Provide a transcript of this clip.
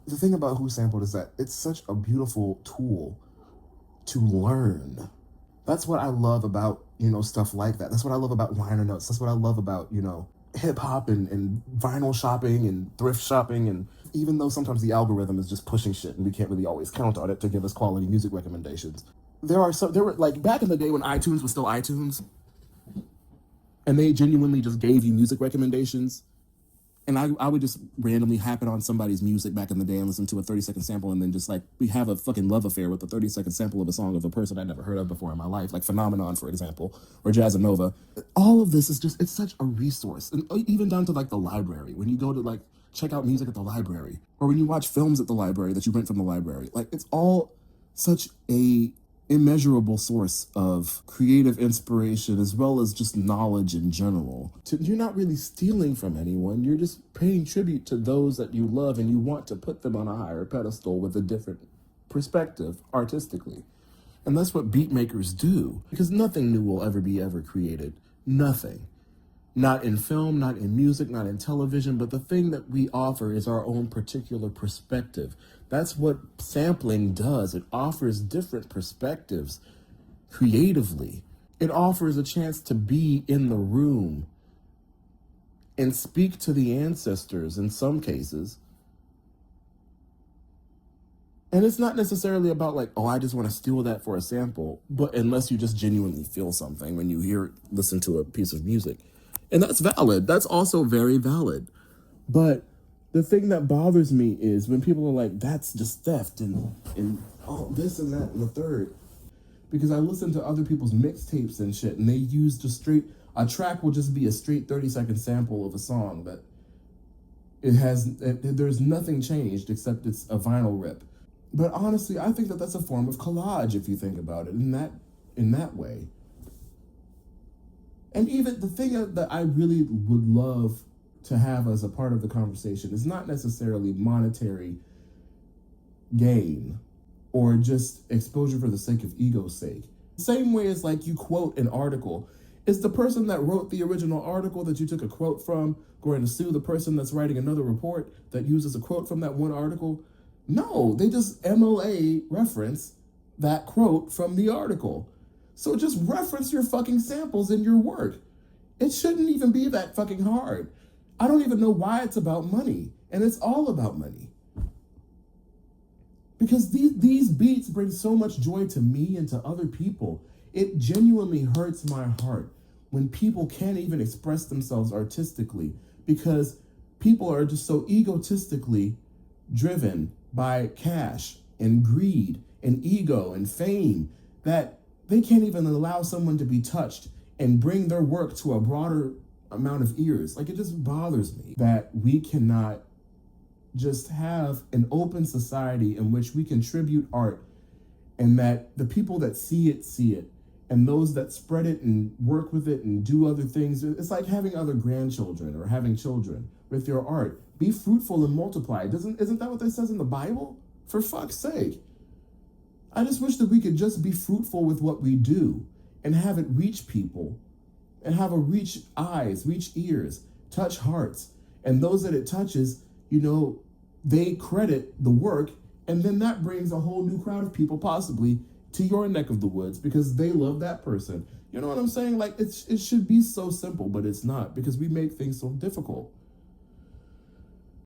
the thing about Who Sampled is that it's such a beautiful tool to learn. That's what I love about, stuff like that. That's what I love about liner notes. That's what I love about, hip hop and vinyl shopping and thrift shopping. And even though sometimes the algorithm is just pushing shit and we can't really always count on it to give us quality music recommendations, there were like back in the day when iTunes was still iTunes and they genuinely just gave you music recommendations. And I would just randomly happen on somebody's music back in the day and listen to a 30-second sample, and then just like we have a fucking love affair with a 30-second sample of a song of a person I'd never heard of before in my life, like Phenomenon, for example, or Jazzanova. All of this is just, it's such a resource. And even down to like the library, when you go to like check out music at the library, or when you watch films at the library that you rent from the library, like it's all such a immeasurable source of creative inspiration as well as just knowledge in general. You're not really stealing from anyone. You're just paying tribute to those that you love and you want to put them on a higher pedestal with a different perspective artistically. And that's what beat makers do, because nothing new will ever be created. Nothing. Not in film, not in music, not in television, but the thing that we offer is our own particular perspective. That's what sampling does. It offers different perspectives creatively. It offers a chance to be in the room and speak to the ancestors in some cases. And it's not necessarily about like, oh, I just want to steal that for a sample, but unless you just genuinely feel something when you listen to a piece of music. And that's valid. That's also very valid. But the thing that bothers me is when people are like, that's just theft and oh, this and that and the third. Because I listen to other people's mixtapes and shit, and they use a track will just be a straight 30-second sample of a song that there's nothing changed except it's a vinyl rip. But honestly, I think that that's a form of collage if you think about it in that way. And even the thing that I really would love to have as a part of the conversation is not necessarily monetary gain or just exposure for the sake of ego's sake. Same way as like you quote an article. Is the person that wrote the original article that you took a quote from going to sue the person that's writing another report that uses a quote from that one article? No, they just MLA reference that quote from the article. So just reference your fucking samples in your work. It shouldn't even be that fucking hard. I don't even know why it's about money. And it's all about money. Because these beats bring so much joy to me and to other people. It genuinely hurts my heart when people can't even express themselves artistically because people are just so egotistically driven by cash and greed and ego and fame that they can't even allow someone to be touched and bring their work to a broader amount of ears. Like, it just bothers me that we cannot just have an open society in which we contribute art and that the people that see it, and those that spread it and work with it and do other things. It's like having other grandchildren or having children with your art. Be fruitful and multiply. Isn't that what that says in the Bible? For fuck's sake. I just wish that we could just be fruitful with what we do and have it reach people and have it reach eyes, reach ears, touch hearts. And those that it touches, they credit the work, and then that brings a whole new crowd of people possibly to your neck of the woods because they love that person. You know what I'm saying? Like, it should be so simple, but it's not, because we make things so difficult.